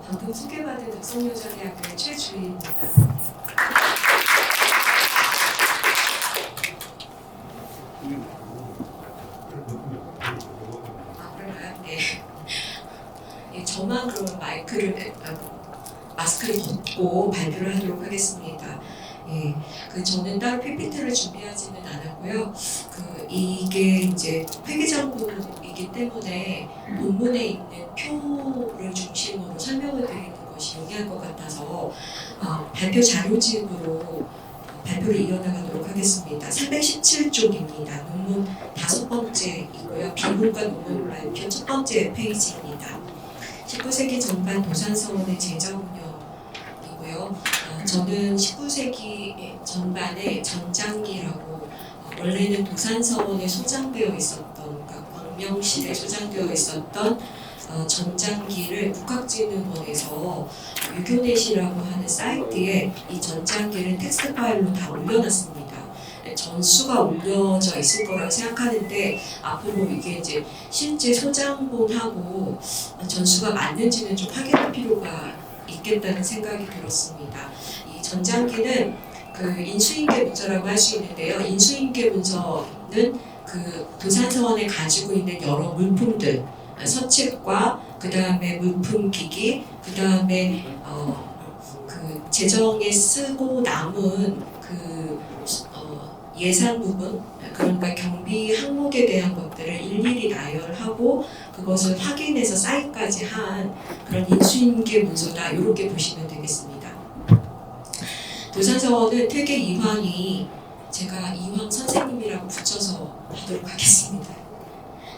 방금 소개받은 덕성여자대학교의 최주희입니다. 그런가요? 네. 예, 저만 그럼 마스크를 벗고 발표를 하도록 하겠습니다. 예, 저는 따로 PPT를 준비하지는 않았고요. 이게 이제 회계장부이기 때문에 논문에 있는 표를 중심으로 설명을 드리는 것이 용이할 것 같아서 발표 자료집으로 발표를 이어나가도록 하겠습니다. 317쪽입니다. 논문 5번째이고요. 비문과 논문 발표 첫 번째 페이지입니다. 19세기 전반 도산서원의 제자 운영이고요. 저는 19세기 전반에 전장기라고 원래는 도산서원에 소장되어 있었던, 그러니까 광명실에 소장되어 있었던 전장기를 국학진흥원에서 유교넷이라고 하는 사이트에 이 전장기를 텍스트 파일로 다 올려놨습니다. 전수가 올려져 있을 거라고 생각하는데 앞으로 이게 이제 실제 소장본하고 전수가 맞는지는 좀 확인할 필요가 있겠다는 생각이 들었습니다. 이 전장기는 인수인계 문서라고 할 수 있는데요. 인수인계 문서는 도산서원에 가지고 있는 여러 물품들, 서책과 그 다음에 물품기기, 그 다음에 재정에 쓰고 남은 예산 부분, 그러니까 경비 항목에 대한 것들을 일일이 나열하고 그것을 확인해서 사인까지 한 그런 인수인계 문서다, 이렇게 보시면 되겠습니다. 도산서원은 퇴계 이황이, 제가 이황 선생님이라고 붙여서 하도록 하겠습니다.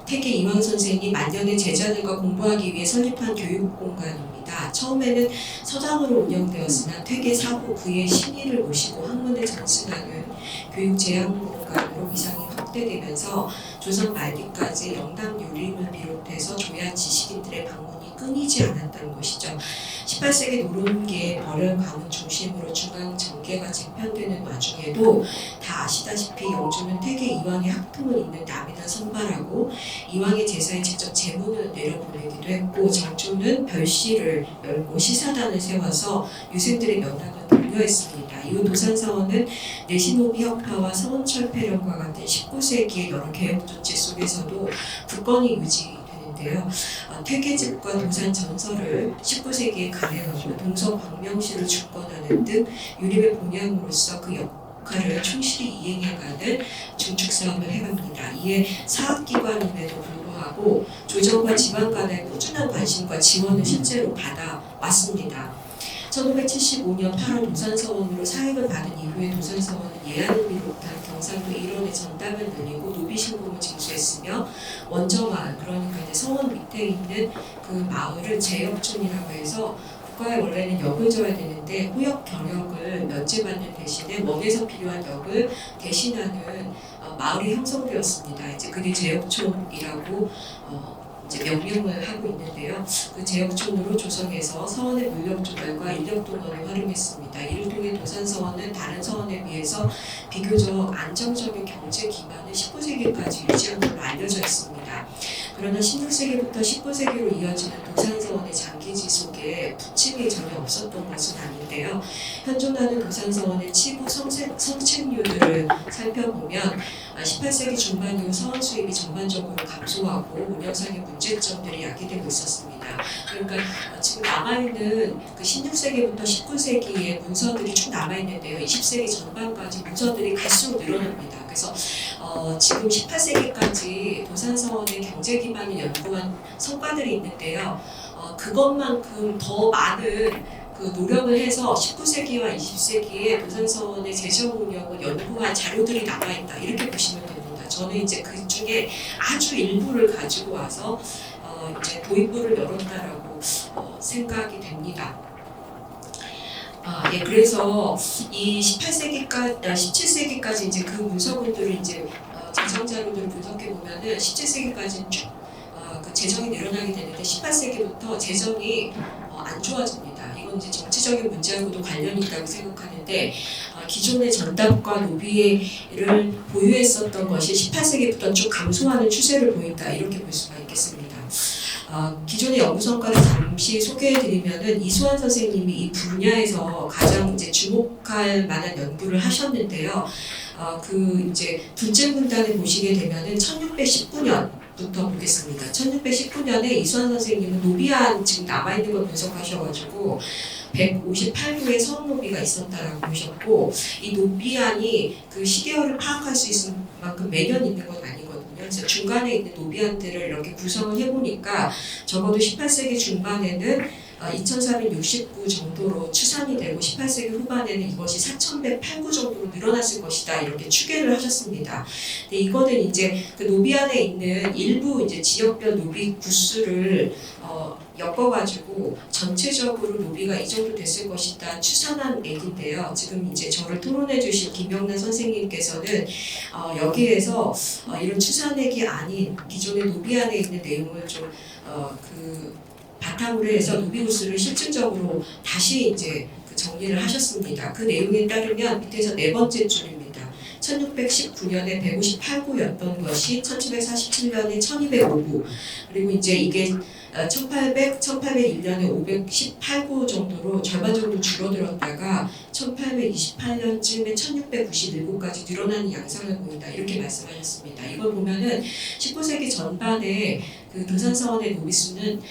퇴계 이황 선생이 만년의 제자들과 공부하기 위해 설립한 교육공간입니다. 처음에는 서당으로 운영되었으나 퇴계 사후 그의 신의를 모시고 학문을 전승하는 교육재학공간으로 위상이 확대되면서 조선 말기까지 영남 유림을 비롯해서 조야 지식인들의 방문이 끊이지 않았다는 것이죠. 18세기 노론계의 벌연 가문 중심으로 중앙 정계가 재편되는 와중에도 다 아시다시피 영주는 퇴계 이황의 학품을 읽는 남이나 선발하고 이황의 제사에 직접 제문을 내려보내기도 했고, 정조는 별시를 열고 시사단을 세워서 유생들의 면학을 독려했습니다. 이후 도산서원은 내신호비 혁파와 서원철폐령과 같은 19세기의 여러 개혁 조치 속에서도 굳건히 유지되는데요. 퇴계집과 도산 전설을 19세기에 간행하고 동서 광명시를 주권하는 등 유림의 본향으로서 그 역할을 충실히 이행해가는 중축사업을 해갑니다. 이에 사학기관임에도 불구하고 조정과 지방 간의 꾸준한 관심과 지원을 실제로 받아왔습니다. 1575년 8월 도산서원으로 사획을 받은 이후에 도산서원은 예안을 비롯한 경상도 일원의 전담을 늘리고 노비신공을 징수했으며 원저마을, 그러니까 이제 서원 밑에 있는 그 마을을 제역촌이라고 해서 국가에 원래는 역을 줘야 되는데 후역 경역을 면제받는 대신에 원에서 필요한 역을 대신하는 마을이 형성되었습니다. 이제 그게 제역촌이라고 이제 명명을 하고 있는데요. 그 제역촌으로 조성해서 서원의 물력 조달과 인력 동원을 활용했습니다. 이를 통해 도산서원은 다른 서원에 비해서 비교적 안정적인 경제 기반을 19세기까지 유지한 걸로 알려져 있습니다. 그러나 16세기부터 19세기로 이어지는 도산서원의 장기지 속에 부침이 전혀 없었던 것은 아닌데요. 현존하는 도산서원의 치부 성책률을 살펴보면 18세기 중반 이후 서원 수입이 전반적으로 감소하고 운영상의 문제점들이 야기되고 있었습니다. 그러니까 지금 남아있는 16세기부터 19세기의 문서들이 쭉 남아있는데요. 20세기 전반까지 문서들이 갈수록 늘어납니다. 그래서 지금 18세기까지 도산서원의 경제 기반을 연구한 성과들이 있는데요. 그것만큼 더 많은 노력을 해서 19세기와 20세기에 도산서원의 재정 운영을 연구한 자료들이 남아있다, 이렇게 보시면 됩니다. 저는 이제 그 중에 아주 일부를 가지고 와서 이제 도입부를 열었다라고 생각이 됩니다. 예, 그래서 이 17세기까지 이제 그 문서분들을 이제 재정 자료들을 분석해 보면은 17세기까지는 쭉 그 재정이 늘어나게 되는데 18세기부터 재정이 안 좋아집니다. 이건 이제 정치적인 문제하고도 관련이 있다고 생각하는데 기존의 전답과 노비를 보유했었던 것이 18세기부터 쭉 감소하는 추세를 보인다, 이렇게 볼 수가 있겠습니다. 기존의 연구 성과를 잠시 소개해드리면은 이수환 선생님이 이 분야에서 가장 이제 주목할 만한 연구를 하셨는데요. 그 이제 둘째 문단을 보시게 되면은 1619년부터 보겠습니다. 1619년에 이수환 선생님은 노비안 지금 남아있는 걸 분석하셔가지고 158구의 서원노비가 있었다라고 보셨고, 이 노비안이 그 시계열을 파악할 수 있을 만큼 매년 있는 건 아니거든요. 그래서 중간에 있는 노비안들을 이렇게 구성을 해보니까 적어도 18세기 중반에는 2469 정도로 추산이 되고 18세기 후반에는 이것이 4108구 정도로 늘어났을 것이다, 이렇게 추계를 하셨습니다. 근데 이거는 이제 그 노비안에 있는 일부 이제 지역별 노비 구수를 엮어가지고 전체적으로 노비가 이 정도 됐을 것이다 추산한 얘기인데요. 지금 이제 저를 토론해주신 김영란 선생님께서는 여기에서 이런 추산액이 아닌 기존의 노비안에 있는 내용을 좀 바탕으로 해서 노비 구수를 실질적으로 다시 이제 정리를 하셨습니다. 그 내용에 따르면 밑에서 네 번째 줄입니다. 1619년에 158구였던 것이 1747년에 1205구, 그리고 이제 이게 1801년에 518구 정도로 절반 정도 줄어들었다가 1828년쯤에 1691구까지 늘어나는 양상을 보인다, 이렇게 말씀하셨습니다. 이걸 보면은 19세기 전반에 그 도산서원의 노비수는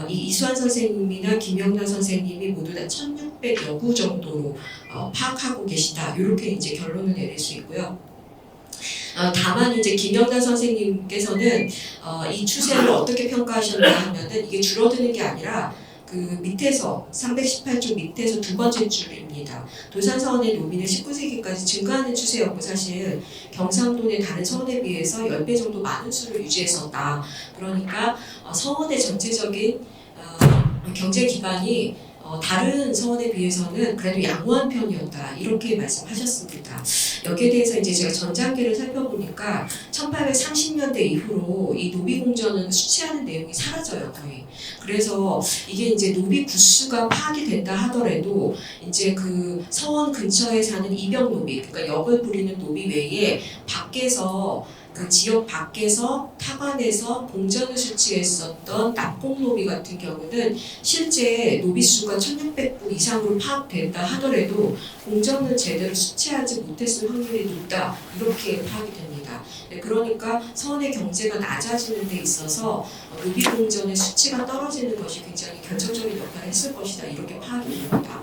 이 이수환 선생님이나 김영란 선생님이 모두 다 1600여 구 정도로 파악하고 계시다, 이렇게 이제 결론을 내릴 수 있고요. 다만 이제 김영란 선생님께서는 이 추세를 어떻게 평가하셨나 하면은 이게 줄어드는 게 아니라 그 밑에서 318쪽 밑에서 두 번째 줄입니다. 도산서원의 노비는 19세기까지 증가하는 추세였고, 사실 경상도 내 다른 서원에 비해서 10배 정도 많은 수를 유지했었다. 그러니까 서원의 전체적인 경제 기반이 다른 서원에 비해서는 그래도 양호한 편이었다, 이렇게 말씀하셨습니다. 여기에 대해서 이제 제가 전장기를 살펴보니까 1830년대 이후로 이 노비 공전은 수치하는 내용이 사라져요, 거의. 그래서 이게 이제 노비 구수가 파악이 된다 하더라도 이제 그 서원 근처에 사는 이병 노비, 그러니까 역을 부리는 노비 외에 밖에서 그 지역 밖에서 타관에서 공전을 수치했었던 납공노비 같은 경우는 실제 노비수가 1600구 이상으로 파악된다 하더라도 공전을 제대로 수치하지 못했을 확률이 높다, 이렇게 파악이 됩니다. 그러니까 서원의 경제가 낮아지는 데 있어서 노비 공전의 수치가 떨어지는 것이 굉장히 결정적인 역할을 했을 것이다, 이렇게 파악이 됩니다.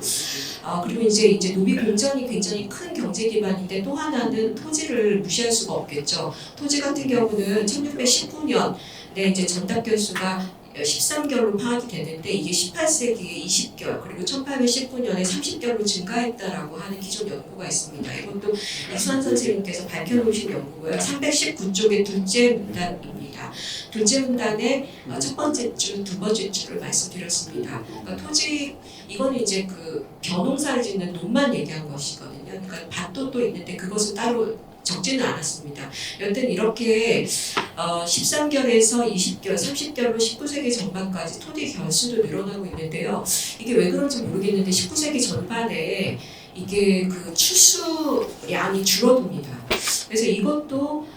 그리고 이제 노비 공전이 굉장히 큰 경제 기반인데, 또 하나는 토지를 무시할 수가 없겠죠. 토지 같은 경우는 1619년에 이제 전답견수가 13결로 파악이 됐는데 이게 18세기에 20결, 그리고 1819년에 30결로 증가했다라고 하는 기존 연구가 있습니다. 이것도 이수환 선생님께서 밝혀놓으신 연구고요. 319쪽의 둘째 문단입니다. 둘째 문단의 첫 번째 줄, 두 번째 줄을 말씀드렸습니다. 그러니까 토지, 이거는 이제 그 벼농사를 짓는 논만 얘기한 것이거든요. 그러니까 밭도 또 있는데 그것은 따로 적지는 않았습니다. 여튼 이렇게 13결에서 20결, 30결로 19세기 전반까지 토지 결수도 늘어나고 있는데요. 이게 왜 그런지 모르겠는데 19세기 전반에 이게 그 추수량이 줄어듭니다. 그래서 이것도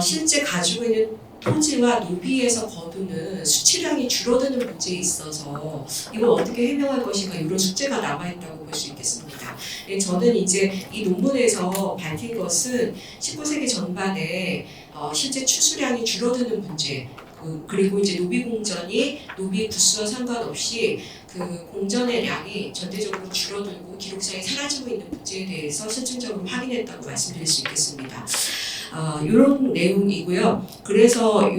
실제 가지고 있는 토지와 노비에서 거두는 수치량이 줄어드는 문제에 있어서 이걸 어떻게 해명할 것인가, 이런 숙제가 남아있다고 볼 수 있겠습니다. 저는 이제 이 논문에서 밝힌 것은 19세기 전반에 실제 추수량이 줄어드는 문제, 그리고 이제 노비 공전이 노비 부수와 상관없이 그 공전의 양이 전체적으로 줄어들고 기록상에 사라지고 있는 문제에 대해서 실질적으로 확인했다고 말씀드릴 수 있겠습니다. 이런 내용이고요. 그래서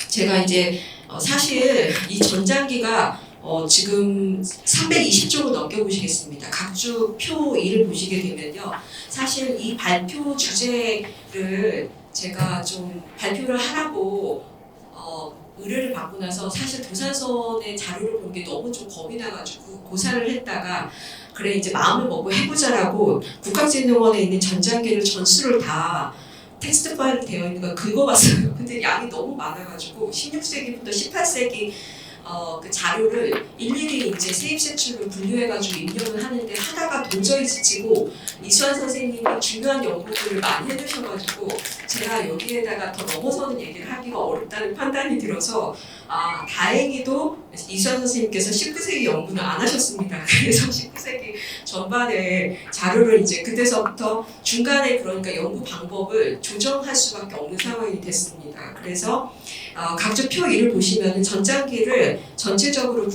제가 이제 사실 이 전장기가 지금 320쪽을 넘겨보시겠습니다. 각주 표 1을 보시게 되면요. 사실 이 발표 주제를 제가 좀 발표를 하라고 의뢰를 받고 나서 사실 도산서원의 자료를 본 게 너무 좀 겁이 나가지고 고사를 했다가 그래 이제 마음을 먹고 해보자라고 국학진흥원에 있는 전장기를 전수를 다 텍스트 파일로 되어 있는 거 긁어봤어요. 근데 양이 너무 많아가지고 16세기부터 18세기 그 자료를 일일이 이제 세입세출로 분류해가지고 입력을 하는데 하다가 도저히 지치고 이수환 선생님이 중요한 연구들을 많이 해두셔가지고 제가 여기에다가 더 넘어서는 얘기를 하기가 어렵다는 판단이 들어서 다행히도 이수환 선생님께서 19세기 연구는 안 하셨습니다. 그래서 19세기 전반에 자료를 이제 그때서부터 중간에 그러니까 연구 방법을 조정할 수밖에 없는 상황이 됐습니다. 그래서 각종 표 1을 보시면 전장기를 전체적으로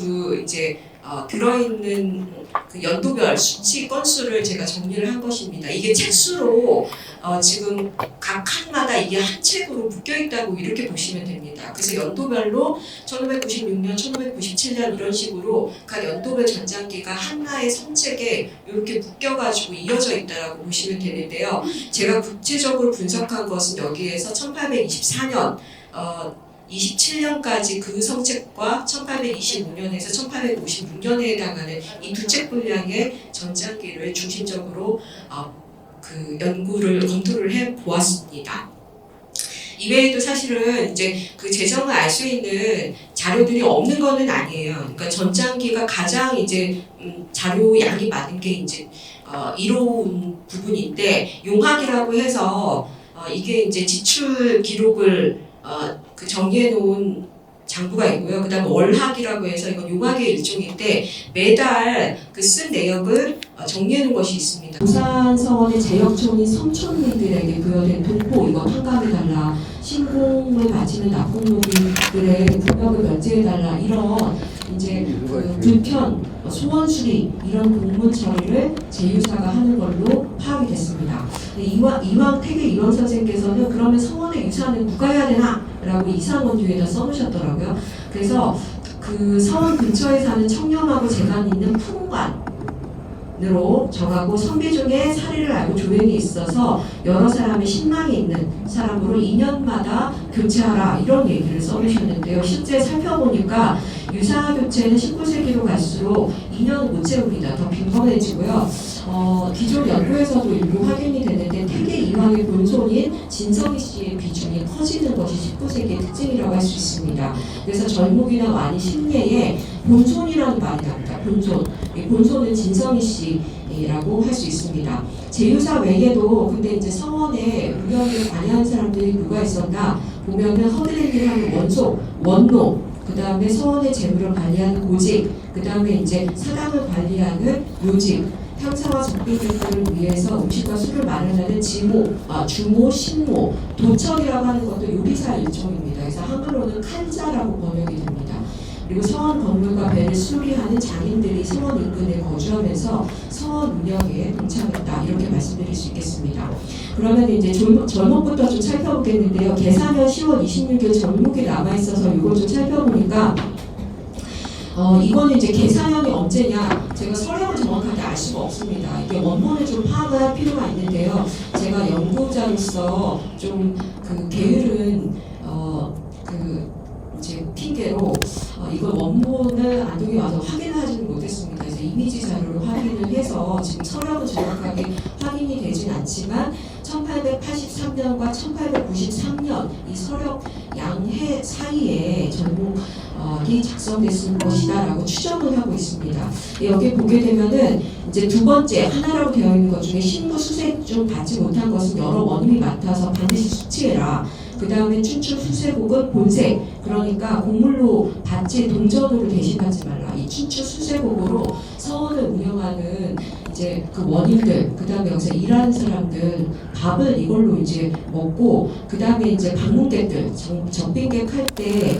들어있는 그 연도별 수치 건수를 제가 정리를 한 것입니다. 이게 책수로 지금 각 칸마다 이게 한 책으로 묶여 있다고 이렇게 보시면 됩니다. 그래서 연도별로 1596년, 1597년 이런 식으로 각 연도별 전장기가 하나의 성책에 이렇게 묶여가지고 이어져 있다라고 보시면 되는데요. 제가 구체적으로 분석한 것은 여기에서 1824년 27년까지 그 성책과 1825년에서 1856년에 해당하는 이 두 책 분량의 전장기를 중심적으로 그 연구를 검토를 해 보았습니다. 이외에도 사실은 이제 그 재정을 알 수 있는 자료들이 없는 거는 아니에요. 그러니까 전장기가 가장 이제 자료 양이 많은 게 이제 이로운 부분인데 용학이라고 해서 이게 이제 지출 기록을 그 정리해 놓은 장부가 있고요. 그 다음에 월학이라고 해서 이건 용학의 일종인데 매달 그 쓴 내역을 정리해 놓은 것이 있습니다. 부산서원의 재역촌인 성촌민들에게 부여된 독보 이거 판가해달라, 신공을 바치는 납공노비들의 부역을 면제해달라 이런 이제 그 불편, 소원 수리 이런 공문 처리를 제유사가 하는 걸로 파악이 됐습니다. 이왕 태계 이원 선생께서는 그러면 서원의 유산은 누가 해야 되나? 라고 이상원주에다 써놓으셨더라고요. 그래서 그 서원 근처에 사는 청렴하고 재간 있는 풍관으로 정하고 선비 중에 사리를 알고 조행이 있어서 여러 사람의 신망이 있는 사람으로 2년마다 교체하라 이런 얘기를 써놓으셨는데요. 실제 살펴보니까 유사 교체는 19세기로 갈수록 2년을 못 채웁니다. 더 빈번해지고요. 기존 연구에서도 일부 확인이 됐는데 태계 이황의 본손인 진성희 씨의 비중이 커지는 것이 19세기의 특징이라고 할 수 있습니다. 그래서 절목이나 완이 심례에 본손이라는 말이 나옵니다. 본손. 이 본손은 진성희 씨라고 할 수 있습니다. 제유사 외에도 근데 이제 성원에 무역을 관여한 사람들이 누가 있었나 보면은 허드렛 하는 원소, 원노, 그 다음에 서원의 재물을 관리하는 고직, 그 다음에 이제 사당을 관리하는 요직, 향사와 적빈객들을 위해서 음식과 술을 마련하는 지모, 주모, 신모, 도철이라고 하는 것도 요리사 일종입니다. 그래서 한글로는 칼자라고 번역이 됩니다. 그리고 서원 건물과 배를 수리하는 장인들이 서원 인근에 거주하면서 서원 운영에 동참했다 이렇게 말씀드릴 수 있겠습니다. 그러면 이제 절목부터 좀 살펴보겠는데요. 계사년 10월 26일 절목이 남아있어서 이걸 좀 살펴보니까 이거는 이제 계사년이 언제냐 제가 서력을 정확하게 알 수가 없습니다. 이게 원본을 좀 파악을 할 필요가 있는데요. 제가 연구자로서 좀 그 게으른 이제 핑계로 이걸 원본을 안동에 와서 확인을 하지는 못했습니다. 그래서 이미지 자료를 확인을 해서 지금 서력은 정확하게 확인이 되진 않지만 1883년과 1893년 이 서력 양해 사이에 전목이 작성됐을 것이다라고 추정을 하고 있습니다. 여기 보게 되면은 이제 두 번째 하나라고 되어 있는 것 중에 신부 수색 좀 받지 못한 것은 여러 원인이 많다서 반드시 수치해라. 그 다음에 춘추 수세곡은 본색, 그러니까 곡물로 받지 동전으로 대신하지 말라. 이 춘추 수세곡으로 서원을 운영하는 이제 그 원인들, 그 다음에 여기서 일하는 사람들 밥을 이걸로 이제 먹고, 그 다음에 이제 방문객들, 적빈객 할 때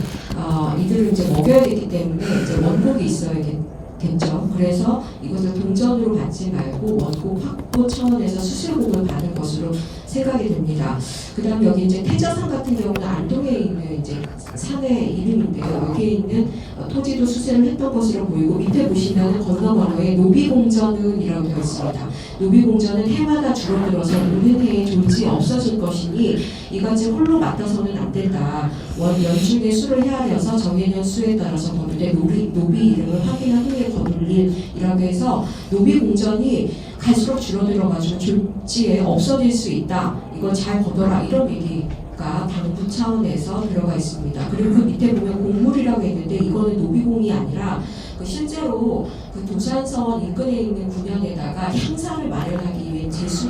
이들을 이제 먹여야 되기 때문에 이제 원곡이 있어야겠죠. 그래서 이것을 동전으로 받지 말고 원곡 확보 차원에서 수세곡을 받은 것으로 생각이 됩니다. 그 다음 여기 이제 태자산 같은 경우는 안동에 있는 이제 산의 이름인데요. 여기에 있는 토지도 수세를 했던 것으로 보이고 밑에 보시면 건너건너에 노비공전은이라고 되어 있습니다. 노비공전은 해마다 줄어들어서 오는 해에 존재 없어질 것이니 이같이 홀로 맡아서는 안 된다. 원 연중에 수를 헤아려서 정해년 수에 따라서 거두되 노비 이름을 확인한 후에 거둘일이라고 해서 노비공전이 갈수록 줄어들어가지고 졸지에 없어질 수 있다. 이거 잘 거둬라. 이런 얘기가 당부 차원에서 들어가 있습니다. 그리고 그 밑에 보면 곡물이라고 했는데 이거는 노비공전 아니라 실제로 그 도산서원 인근에 있는 군현에다가 향사를 마련하기 위해 제수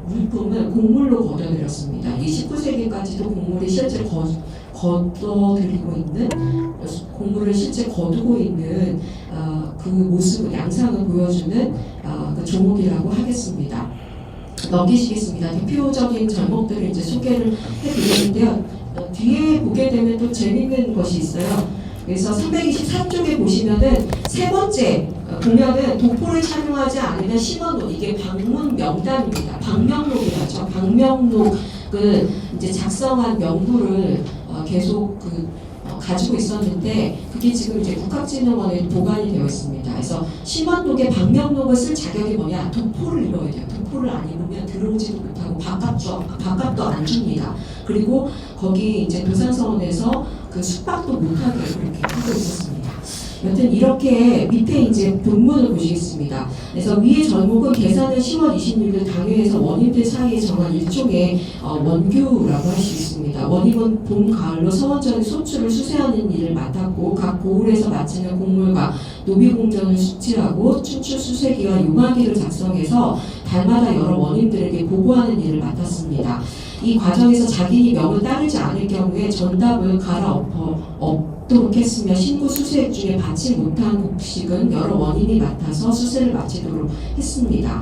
물품을 곡물로 걷어들였습니다. 이 19세기까지도 곡물이 실제 걷어들이고 있는, 곡물을 실제 거두고 있는 그 모습을, 양상을 보여주는 그 종목이라고 하겠습니다. 넘기시겠습니다. 대표적인 절목들을 이제 소개를 해드리는데요. 뒤에 보게 되면 또 재밌는 것이 있어요. 그래서 324쪽에 보시면은 세 번째 보면은 도포를 착용하지 않으면 심원록, 이게 방문 명단입니다. 방명록이라죠. 방명록을 이제 작성한 명부를 계속 가지고 있었는데 그게 지금 이제 국학진흥원에 보관이 되어 있습니다. 그래서 심원록에 방명록을 쓸 자격이 뭐냐? 도포를 입어야 돼요. 도포를 안 입으면 들어오지도 못하고 바깥도 안 줍니다. 그리고 거기 이제 도산서원에서 그 숙박도 못하게 그렇게 하고 있었습니다. 여튼 이렇게 밑에 이제 본문을 보시겠습니다. 그래서 위의 절목은 계산은 10월 26일 당회에서 원인들 사이에 정한 일종의 원규라고 할 수 있습니다. 원임은 봄, 가을로 서원전의 소출을 수세하는 일을 맡았고 각 고을에서 마치는 곡물과 노비공전을 수치하고 춘추 수세기와 용화기를 작성해서 달마다 여러 원인들에게 보고하는 일을 맡았습니다. 이 과정에서 자기니 명을 따르지 않을 경우에 전답을 갈아엎도록 했으며 신고 수세 중에 받지 못한 곡식은 여러 원인이 맡아서 수세를 마치도록 했습니다.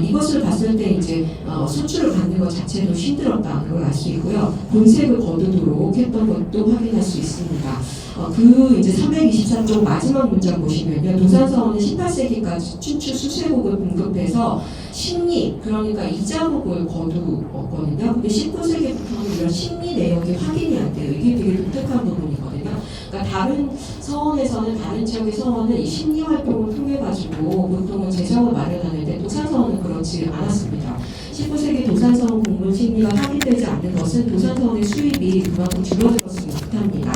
이것을 봤을 때 이제 소출을 받는 것 자체도 힘들었다는 걸 알 수 있고요. 본색을 거두도록 했던 것도 확인할 수 있습니다. 그 이제 324쪽 마지막 문장 보시면요. 도산서원은 18세기까지 춘추 수세곡을 공급해서 심리, 그러니까 이자곡을 거두었거든요. 근데 19세기부터는 이런 심리 내역이 확인이 안 돼요. 이게 되게 독특한 부분이거든요. 그러니까 다른 서원에서는, 다른 지역의 서원은 이 심리 활동을 통해 가지고 보통은 재정을 마련하는데 도산서원은 그렇지 않았습니다. 19세기 도산서원 곡물 심리가 확인되지 않는 것은 도산서원의 수입이 그만큼 줄어들었을 듯합니다.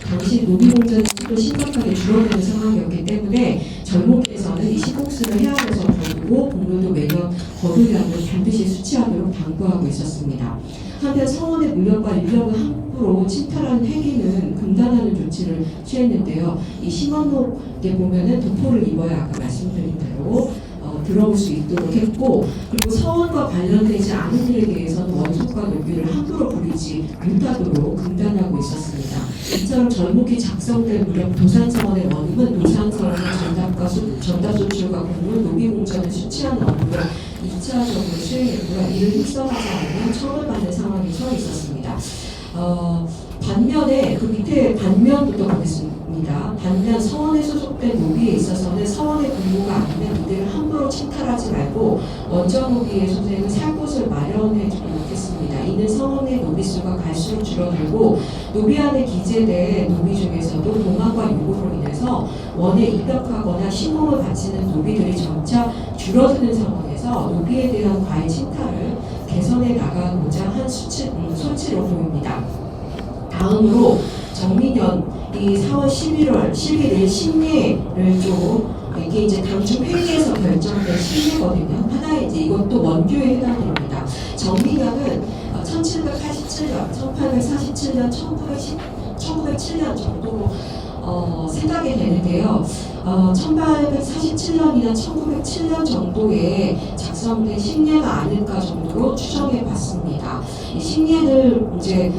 당시 노비공전의 수도 심각하게 줄어드는 상황이었기 때문에 절목에서는 이 시공수를 해안에서 거두고 곡물도 매년 거두량을 반드시 수치하도록 당부하고 있었습니다. 한편 서원의 물력과 인력을 함부로 침탈하는 행위는 금단하는 조치를 취했는데요. 이 심원록에 보면은 도포를 입어야 아까 말씀드린 대로 들어올 수 있도록 했고, 그리고 서원과 관련되지 않은 일에 대해서는 원속과 노비를 함부로 부리지 못하도록 금단하고 있었습니다. 이처럼 절목이 작성될 무렵 도산서원의 원임은 도산서원의 전답 소출과 곡물, 노비공전을 수치하는 업무를 2차적으로 수행했고요. 이를 흡수하지 않으면 처벌받는 상황에 처해 있었습니다. 반면에 그 밑에 반면부터 보겠습니다. 반면 서원에 소속된 노비에 있어서는 서원의 근무가 아니면 이들을 함부로 침탈하지 말고 원전 노비의 소생은 살 곳을 마련해 주도록 했습니다. 이는 서원의 노비 수가 갈수록 줄어들고 노비 안에 기재된 노비 중에서도 도망과 유고로 인해서 원에 입력하거나 신공을 바치는 노비들이 점차 줄어드는 상황에서 노비에 대한 과잉 침탈을 개선해 나가고자 한 소치로 보입니다. 다음으로 정민연이 4월 11일 심리를 좀, 이게 이제 당중 회의에서 결정된 심리거든요. 하나의 이제 이것도 원규에 해당됩니다. 정민연은 1787년, 1847년, 1907년 정도로 생각이 되는데요. 1847년이나 1907년 정도에 작성된 심례가 아닐까 정도로 추정해 봤습니다. 이 심례를 이제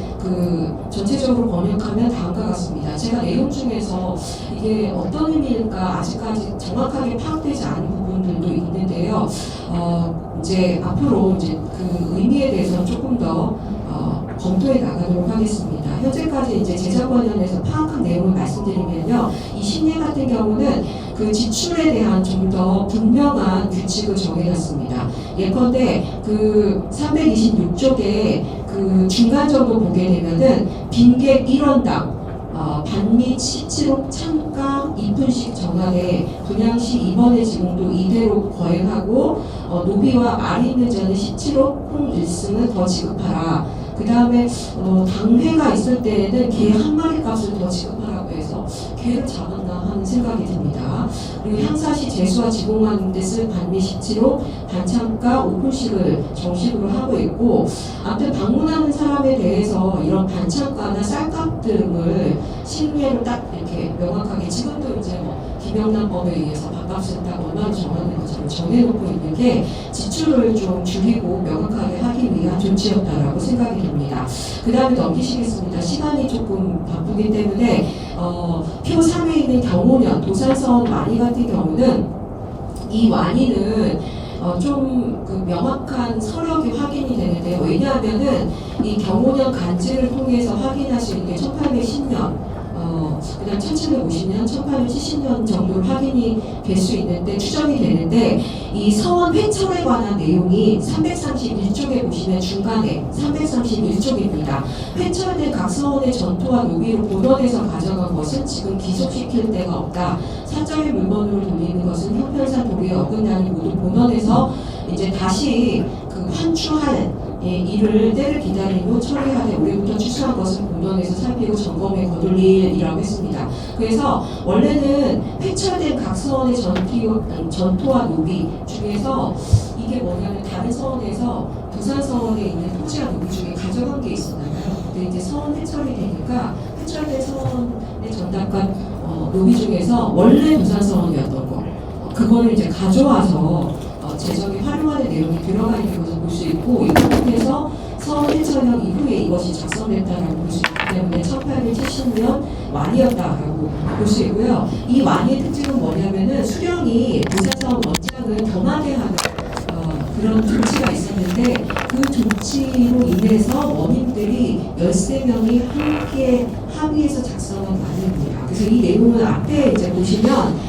전체적으로 번역하면 다음과 같습니다. 제가 내용 중에서 이게 어떤 의미일까 아직까지 정확하게 파악되지 않은 부분들도 있는데요. 이제 앞으로 이제 그 의미에 대해서 조금 더 검토해 나가도록 하겠습니다. 현재까지 이제 제작 관련해서 파악한 내용을 말씀드리면요. 이 심례 같은 경우는 그 지출에 대한 좀 더 분명한 규칙을 정해놨습니다. 예컨대 그 326쪽에 그 중간 정도 보게 되면은 빈객 1원당 반미 17호 참가 2푼씩 정한해 분양시 입원의 지공도 이대로 거행하고 노비와 말이 있는 자는 17호 콩 1승을 더 지급하라. 그 다음에 당회가 있을 때에는 개 한 마리 값을 더 지급하라고 해서 개를 잡았나 하는 생각이 듭니다. 그리고 향사시 제수와 지공하는 데 쓴 반미식지로 반창가 오픈식을 정식으로 하고 있고, 아무튼 방문하는 사람에 대해서 이런 반창가나 쌀값 등을 신뢰로 딱 이렇게 명확하게, 지금도 이제 뭐 김영란법에 의해서 밥값을 딱 얼마로 정하는 것처럼 정해놓고 있는 게 지출을 좀 줄이고 명확하게 하기 위한 조치였다라고 생각이 됩니다. 그 다음에 넘기시겠습니다. 시간이 조금 바쁘기 때문에 표 3에 있는 경호년, 도산서원 완이 같은 경우는 이 완이는 좀 그 명확한 서력이 확인이 되는데요. 왜냐하면은 이 경호년 간지를 통해서 확인할 수 있는 게 1810년, 그다음 1750년, 1870년 정도로 확인이 될 수 있는데, 추정이 되는데, 이 서원 회철에 관한 내용이 331쪽에 보시면 중간에 331쪽입니다. 회철된 각 서원의 전토와 노비로 본원에서 가져간 것은 지금 기속시킬 데가 없다. 사적의 물건으로 돌리는 것은 형편상 도리에 어긋나니 모두 본원에서 이제 다시 그 환추하는 이를 때를 기다린 후 처리하되 우리부터 취소한 것은 본원에서 살피고 점검에 거둘리라고 했습니다. 그래서 원래는 폐철된 각 서원의 전토와 노비 중에서 이게 뭐냐면 다른 서원에서 부산 서원에 있는 토지와 노비 중에 가져간 게 있었나요? 근데 이제 서원 폐철이 되니까 폐철된 서원의 전답과 노비 중에서 원래 부산 서원이었던 거, 그거를 이제 가져와서 재정에 활용하는 내용이 들어가 있는 것을 볼 수 있고, 이걸 통해서 서원 해철령 이후에 이것이 작성됐다라고 볼 수 있기 때문에 1870년 완이었다라고 볼 수 있고요. 이 완의 특징은 뭐냐면은 수령이 부산서원 원장을 겸하게 하는 그런 조치가 있었는데, 그 조치로 인해서 원인들이 13명이 함께 합의해서 작성한 완입니다. 그래서 이 내용을 앞에 이제 보시면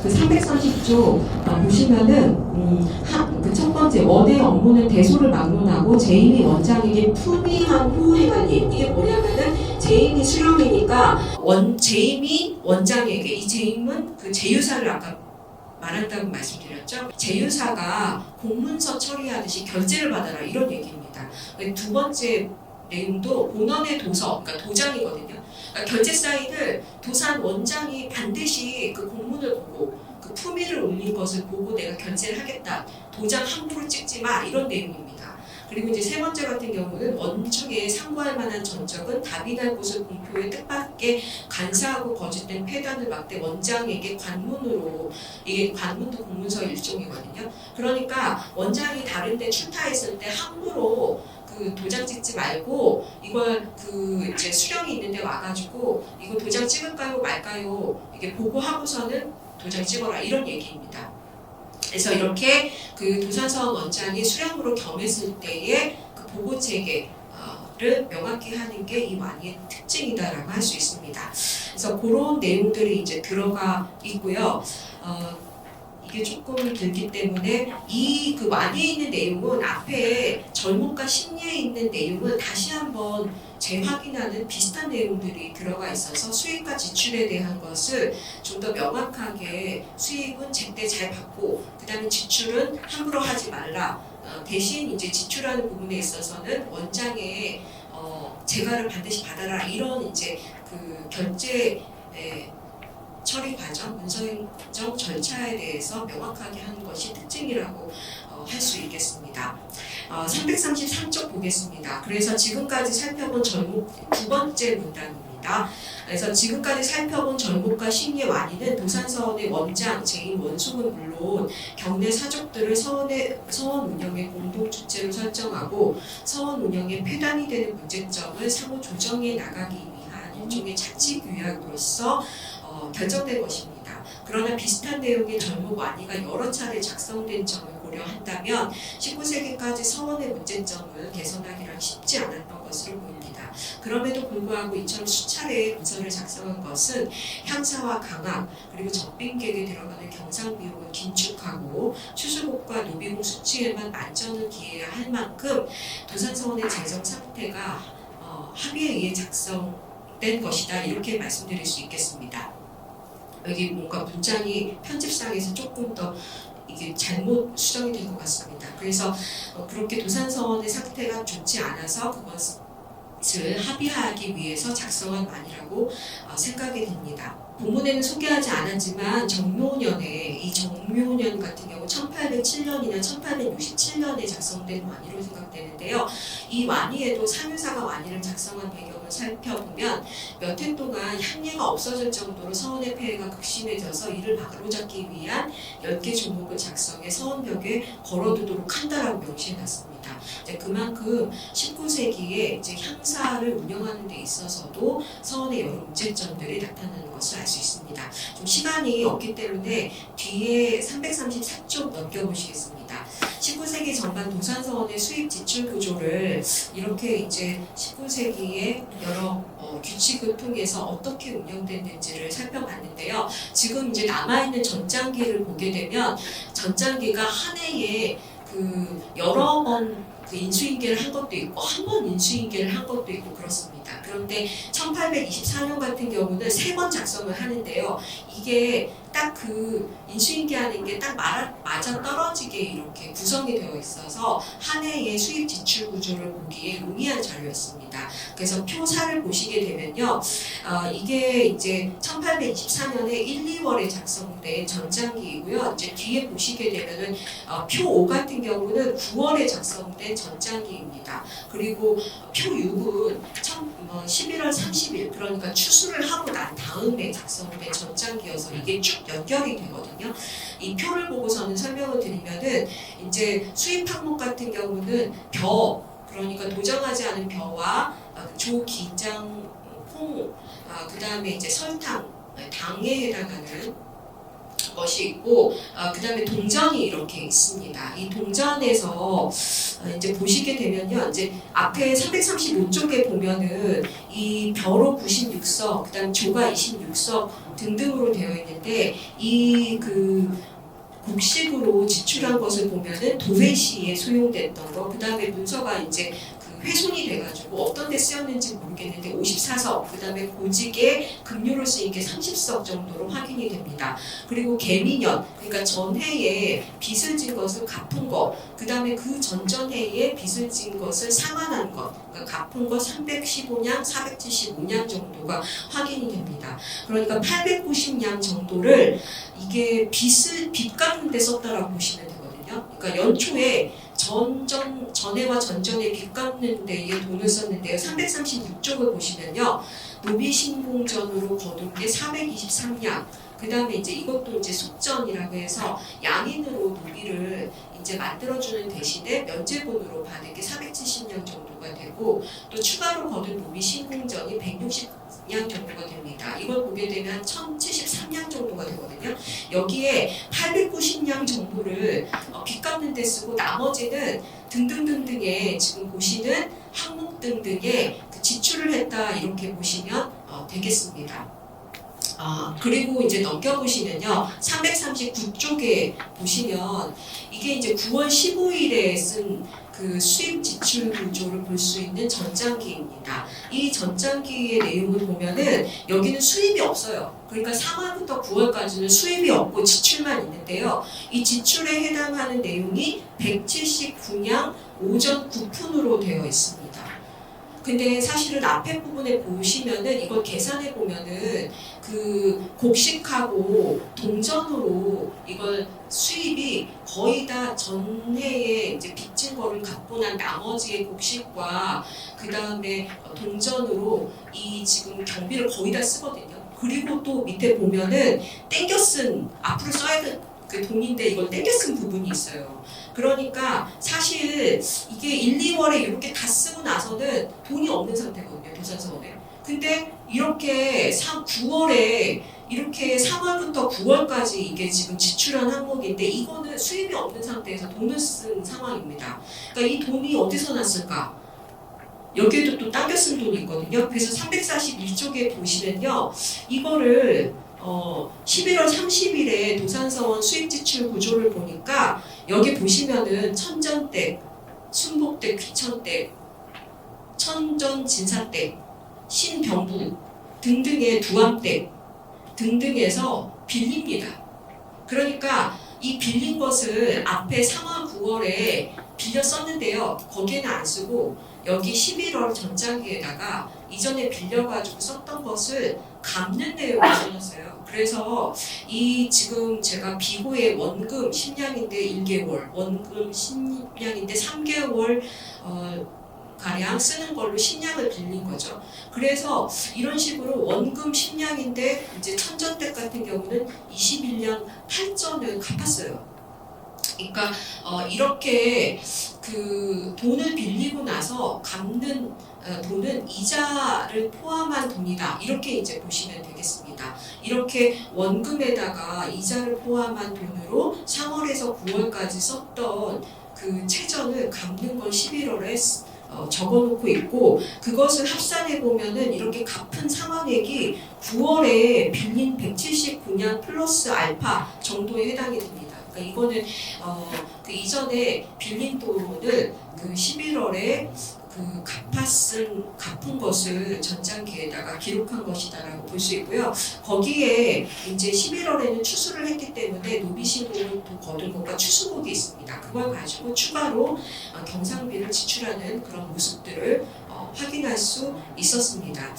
그 330조 보시면은 그 첫 번째 원의 업무는 대소를 막론하고 재임이 원장에게 품위한 후 행한 일. 이게 뭐냐면은 재임이 수령이니까 재임이 원장에게, 이 재임은 그 제유사를 아까 말한다고 말씀드렸죠. 제유사가 공문서 처리하듯이 결제를 받아라, 이런 얘기입니다. 두 번째 내용도 본원의 도서, 그러니까 도장이거든요. 그러니까 결제 사인을 도산 원장이 반드시 그 공문을 보고 그 품위를 올린 것을 보고 내가 결제를 하겠다, 도장 함부로 찍지 마, 이런 내용입니다. 그리고 이제 세 번째 같은 경우는 원중에 상고할 만한 전적은 답인할 곳을 공표에 뜻밖의 간사하고 거짓된 폐단을 막대 원장에게 관문으로, 이게 관문도 공문서 일종이거든요. 그러니까 원장이 다른 데 출타했을 때 함부로 그 도장 찍지 말고, 이걸 그 이제 수령이 있는데 와가지고 이거 도장 찍을까요 말까요 이게 보고하고서는 도장 찍어라, 이런 얘기입니다. 그래서 이렇게 그 도산서원 원장이 수령으로 겸했을 때의 그 보고 체계를 명확히 하는 게 이 완의 특징이다라고 할 수 있습니다. 그래서 그런 내용들이 이제 들어가 있고요. 이게 조금 들기 때문에 이 그 완에 있는 내용은 앞에 절목과 심리에 있는 내용은 다시 한번 재확인하는 비슷한 내용들이 들어가 있어서 수익과 지출에 대한 것을 좀 더 명확하게, 수익은 제때 잘 받고 그 다음에 지출은 함부로 하지 말라, 대신 이제 지출하는 부분에 있어서는 원장의 재가를 반드시 받아라, 이런 이제 그 결제 처리 과정, 문서행정 절차에 대해서 명확하게 하는 것이 특징이라고 할 수 있겠습니다. 333쪽 보겠습니다. 그래서 지금까지 살펴본 절목 두 번째 문단입니다. 그래서 지금까지 살펴본 절목과 심리의 완이는 도산서원의 원장, 재임, 원숙은 물론 경내 사족들을 서원 운영의 공동 주체로 설정하고 서원 운영의 폐단이 되는 문제점을 상호 조정해 나가기 위한 일종의 자치 규약으로서 결정된 것입니다. 그러나 비슷한 내용의 절목 완이가 여러 차례 작성된 점을 고려한다면 19세기까지 서원의 문제점을 개선하기란 쉽지 않았던 것으로 보입니다. 그럼에도 불구하고 이처럼 수차례의 문서를 작성한 것은 향사와 강학, 그리고 적빈객에 들어가는 경상 비용을 긴축하고 추수곡과 노비공 수치에만 만전을 기해야 할 만큼 도산서원의 재정 상태가 합의에 의해 작성된 것이다, 이렇게 말씀드릴 수 있겠습니다. 여기 뭔가 문장이 편집상에서 조금 더 이게 잘못 수정이 된 것 같습니다. 그래서 그렇게 도산서원의 상태가 좋지 않아서 합의하기 위해서 작성한 만이라고 생각이 됩니다. 본문에는 소개하지 않았지만 정묘년에 이 정묘년 같은 경우 1807년이나 1867년에 작성된 완이로 생각되는데요. 이 완이에도 상유사가 완이를 작성한 배경을 살펴보면 몇 해 동안 향례가 없어질 정도로 서원의 폐해가 극심해져서 이를 바로잡기 위한 10개 조목을 작성해 서원벽에 걸어두도록 한다라고 명시해놨습니다. 이제 그만큼 19세기에 이제 향사를 운영하는 데 있어서도 서원의 여러 문제점들이 나타나는 것을 알 수 있습니다. 좀 시간이 없기 때문에 뒤에 334쪽 넘겨보시겠습니다. 19세기 전반 도산서원의 수입 지출 구조를 이렇게 이제 19세기의 여러 규칙을 통해서 어떻게 운영됐는지를 살펴봤는데요. 지금 이제 남아있는 전장기를 보게 되면 전장기가 한 해에 여러 번 인수인계를 한 것도 있고 한 번 인수인계를 한 것도 있고 그렇습니다. 그런데 1824년 같은 경우는 3번 작성을 하는데요. 이게 딱 인수인계하는 게 딱 맞아 떨어지게 이렇게 구성이 되어 있어서 한 해의 수입 지출 구조를 보기에 용이한 자료였습니다. 그래서 표사를 보시게 되면요, 이게 이제 1824년에 1, 2월에 작성된 전장기이고요. 이제 뒤에 보시게 되면은 표 5 같은 경우는 9월에 작성된 전장기입니다. 그리고 표 6은 11월 30일 그러니까 추수를 하고 난 다음에 작성된 전장기여서 이게 쭉 연결이 되거든요. 이 표를 보고서는 설명을 드리면은 이제 수입 항목 같은 경우는 벼 그러니까 도정하지 않은 벼와 조, 기장, 콩, 그 다음에 이제 설탕, 당에 해당하는 것이 있고, 그 다음에 동전이 이렇게 있습니다. 이 동전에서 이제 보시게 되면요, 이제 앞에 335쪽에 보면은 이 벼로 96석, 그 다음 조가 26석 등등으로 되어 있는데 이 곡식으로 지출한 것을 보면은 도회시에 소용됐던 거, 그 다음에 문서가 이제 훼손이 돼가지고 어떤 데 쓰였는지 모르겠는데 54석, 그 다음에 고직에 급료로 쓰인 게 30석 정도로 확인이 됩니다. 그리고 개미년, 그러니까 전해에 빚을 진 것을 갚은 것, 그 다음에 그 전전해에 빚을 진 것을 상환한 것, 그러니까 갚은 것 315냥, 475냥 정도가 확인이 됩니다. 그러니까 890냥 정도를 이게 빚 갚는 데 썼다라고 보시면 되거든요. 그러니까 연초에 전해와 전전에 빚 갚는 데에 돈을 썼는데요. 336쪽을 보시면요. 노비신공전으로 거둔 게 423냥. 그 다음에 이제 이것도 이제 속전이라고 해서 양인으로 노비를 이제 만들어주는 대신에 면제본으로 받은 게 470냥 정도가 되고 또 추가로 거둔 노비 신공전이 160냥 정도가 됩니다. 이걸 보게 되면 1073냥 정도가 되거든요. 여기에 890냥 정도를 빚 갚는 데 쓰고 나머지는 등등등등의 지금 보시는 항목 등등의 지출을 했다 이렇게 보시면 되겠습니다. 그리고 이제 넘겨보시면요. 339쪽에 보시면 이게 이제 9월 15일에 쓴 수입 지출 구조를 볼 수 있는 전장기입니다. 이 전장기의 내용을 보면은 여기는 수입이 없어요. 그러니까 3월부터 9월까지는 수입이 없고 지출만 있는데요. 이 지출에 해당하는 내용이 179냥 오전 9푼으로 되어 있습니다. 근데 사실은 앞에 부분에 보시면은 이걸 계산해 보면은 곡식하고 동전으로 이걸 수입이 거의 다 전해에 이제 빚진 거를 갚고 난 나머지의 곡식과 그 다음에 동전으로 이 지금 경비를 거의 다 쓰거든요. 그리고 또 밑에 보면은 땡겨 쓴 앞으로 써야 될 돈인데 이걸 땡겨 쓴 부분이 있어요. 그러니까 사실 이게 1, 2월에 이렇게 다 쓰고 나서는 돈이 없는 상태거든요. 도산서원에. 근데 이렇게 9월에 이렇게 3월부터 9월까지 이게 지금 지출한 항목인데 이거는 수입이 없는 상태에서 돈을 쓴 상황입니다. 그러니까 이 돈이 어디서 났을까? 여기에도 또 당겨 쓴 돈이 있거든요. 그래서 341쪽에 보시면요. 이거를 11월 30일에 도산서원 수입지출 구조를 보니까 여기 보시면은 천전댁, 순복댁, 귀천댁, 천전진사댁, 신병부 등등의 두암댁 등등에서 빌립니다. 그러니까 이 빌린 것을 앞에 3월, 9월에 빌려 썼는데요. 거기에는 안 쓰고 여기 11월 전장기에다가 이전에 빌려가지고 썼던 것을 갚는 내용을 써놨어요. 그래서 이 지금 제가 비고의 원금 10량인데 1개월, 원금 10량인데 3개월 가량 쓰는 걸로 10량을 빌린 거죠. 그래서 이런 식으로 원금 10량인데 이제 천전댁 같은 경우는 21량 8전을 갚았어요. 그러니까 이렇게 그 돈을 빌리고 나서 갚는 돈은 이자를 포함한 돈이다. 이렇게 이제 보시면 되겠습니다. 이렇게 원금에다가 이자를 포함한 돈으로 3월에서 9월까지 썼던 그 채전을 갚는 건 11월에 적어놓고 있고, 그것을 합산해 보면은 이렇게 갚은 상환액이 9월에 빌린 179냥 플러스 알파 정도에 해당이 됩니다. 그러니까 이거는 그 이전에 빌린 돈을 그 11월에 그 갚은 것을 전장기에다가 기록한 것이다라고 볼 수 있고요. 거기에 이제 11월에는 추수를 했기 때문에 노비신고를 거둔 것과 추수목이 있습니다. 그걸 가지고 추가로 경상비를 지출하는 그런 모습들을 확인할 수 있었습니다.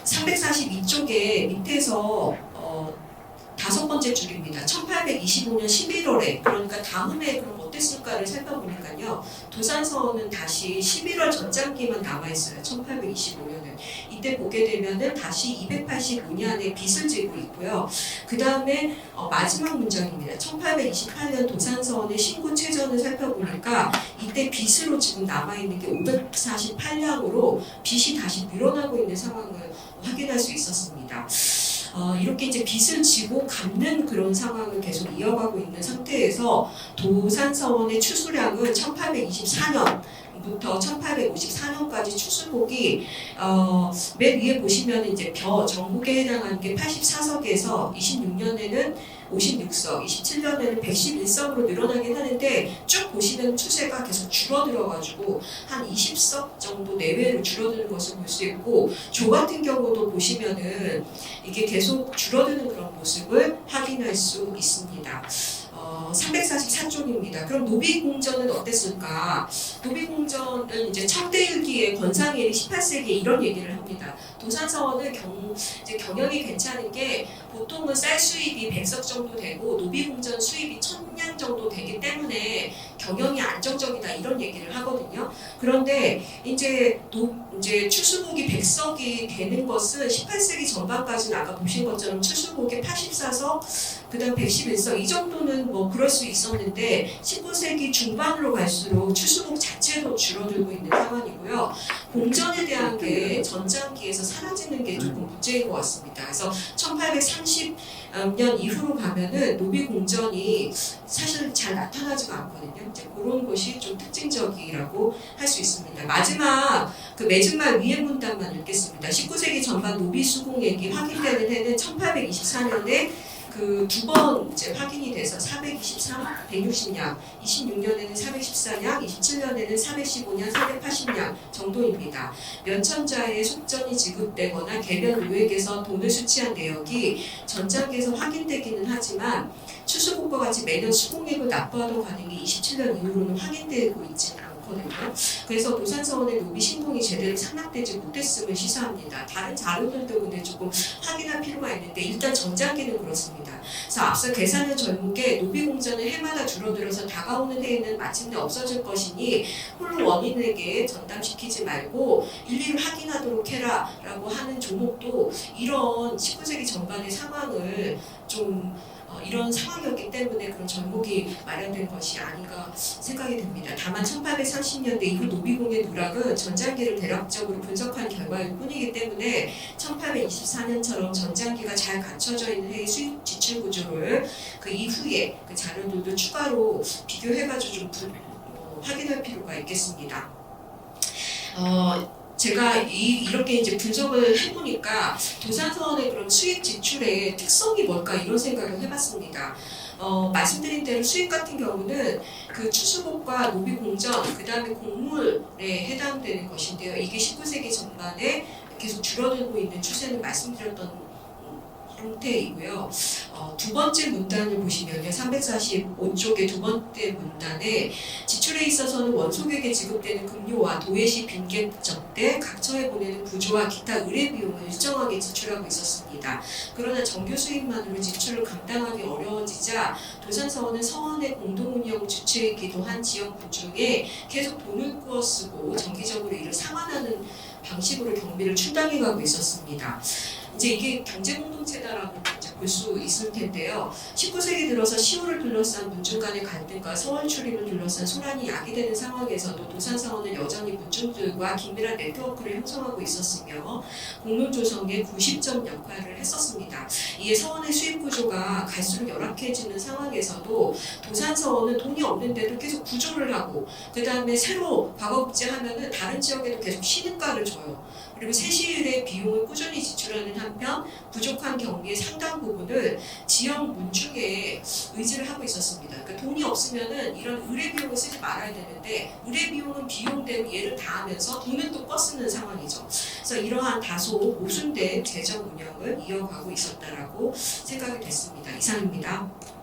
342쪽에 밑에서 다섯 번째 줄입니다. 1825년 11월에, 그러니까 다음에 그럼 어땠을까를 살펴보니까요. 도산서원은 다시 11월 전장기만 남아있어요. 1825년은. 이때 보게 되면은 다시 285년에 빚을 지고 있고요. 그 다음에 마지막 문장입니다. 1828년 도산서원의 신고체전을 살펴보니까 이때 빚으로 지금 남아있는 게 548량으로 빚이 다시 늘어나고 있는 상황을 확인할 수 있었습니다. 이렇게 이제 빚을 지고 갚는 그런 상황을 계속 이어가고 있는 상태에서 도산서원의 추수량은 1824년부터 1854년까지 추수목이 맨 위에 보시면 이제 전국에 해당하는 게 84석에서 26년에는 56석, 27년에는 111석으로 늘어나긴 하는데 쭉 보시면 추세가 계속 줄어들어가지고 한 20석 정도 내외로 줄어드는 것을 볼 수 있고, 조 같은 경우도 보시면은 이게 계속 줄어드는 그런 모습을 확인할 수 있습니다. 344쪽입니다. 그럼 노비공전은 어땠을까? 노비공전은 이제 청대일기에 권상일이 18세기에 이런 얘기를 합니다. 도산서원은 경영이 괜찮은 게 보통은 쌀 수입이 100석 정도 되고 노비공전 수입이 1000냥 정도 되기 때문에 경영이 안정적이다, 이런 얘기를 하거든요. 그런데 이제 추수목이 100석이 되는 것은 18세기 전반까지는 아까 보신 것처럼 추수목이 84석, 그다음 111석 이 정도는 뭐 그럴 수 있었는데 19세기 중반으로 갈수록 추수목 자체도 줄어들고 있는 상황이고요. 공전에 대한 게 전장기에서 사라지는 게 조금 문제인 것 같습니다. 그래서 1830년 이후로 가면은 노비 공전이 사실 잘 나타나지가 않거든요. 이제 그런 것이 좀 특징적이라고 할 수 있습니다. 마지막 그 맺은말 위에 문단만 읽겠습니다. 19세기 전반 노비 수공액이 확인되는 해는 1824년에 그 두 번 이제 확인이 돼서 423, 160냥, 26년에는 414냥, 27년에는 415냥, 480냥 정도입니다. 면천자의 속전이 지급되거나 개별 요액에서 돈을 수취한 내역이 전장기에서 확인되기는 하지만 추수국과 같이 매년 수공액을 납부하던 과정이 27년 이후로는 확인되고 있지는 않거든요. 그래서 도산서원의 노비 신공이 제대로 상납되지 못했음을 시사합니다. 다른 자료들도 근데 조금 확인할 필요가 있는데 일단 전장기는 그렇습니다. 그래서 앞서 계산을 절목에 노비 공전은 해마다 줄어들어서 다가오는 해에는 마침내 없어질 것이니 홀로 원인에게 전담시키지 말고 일일이 확인하도록 해라라고 하는 조목도 이런 19세기 전반의 상황을 좀 이런 상황이었기 때문에 그런 절목이 마련된 것이 아닌가 생각이 듭니다. 다만 1830년대 이후 노비공의 누락은 전장기를 대략적으로 분석한 결과일 뿐이기 때문에 1824년처럼 전장기가 잘 갖춰져 있는 해의 수입 지출 구조를 그 이후에 그 자료들도 추가로 비교해가지고 좀 확인할 필요가 있겠습니다. 제가 이렇게 이제 분석을 해보니까 도산서원의 그런 수입 지출의 특성이 뭘까 이런 생각을 해봤습니다. 말씀드린 대로 수입 같은 경우는 그 추수복과 노비공전, 그 다음에 곡물에 해당되는 것인데요. 이게 19세기 전반에 계속 줄어들고 있는 추세는 말씀드렸던 형태이고요. 두 번째 문단을 보시면요. 345쪽의 두 번째 문단에 지출에 있어서는 원소객에 지급되는 급료와 도외시 빈객적 때 각처에 보내는 구조와 기타 의뢰 비용을 일정하게 지출하고 있었습니다. 그러나 정규 수입만으로 지출을 감당하기 어려워지자 도산서원은 서원의 공동운영 주체이기도 한 지역군 중에 계속 돈을 꾸어 쓰고 정기적으로 이를 상환하는 방식으로 경비를 충당해 가고 있었습니다. 이제 이게 경제공동체다라고 볼 수 있을 텐데요. 19세기 들어서 시호를 둘러싼 문중 간의 갈등과 서원 출입을 둘러싼 소란이 야기되는 상황에서도 도산서원은 여전히 문중들과 긴밀한 네트워크를 형성하고 있었으며 공론 조성의 구심점 역할을 했었습니다. 이에 서원의 수입 구조가 갈수록 열악해지는 상황에서도 도산서원은 돈이 없는데도 계속 구조를 하고 그 다음에 새로 박업제하면은 다른 지역에도 계속 시는가를 줘요. 그리고 세시일의 비용을 꾸준히 지출하는 한편 부족한 경비의 상당 부분을 지역 문중에 의지를 하고 있었습니다. 그러니까 돈이 없으면은 이런 의뢰 비용을 쓰지 말아야 되는데 의뢰 비용은 비용대로 얘를 다 하면서 돈은 또 꺼쓰는 상황이죠. 그래서 이러한 다소 모순된 재정 운영을 이어가고 있었다라고 생각이 됐습니다. 이상입니다.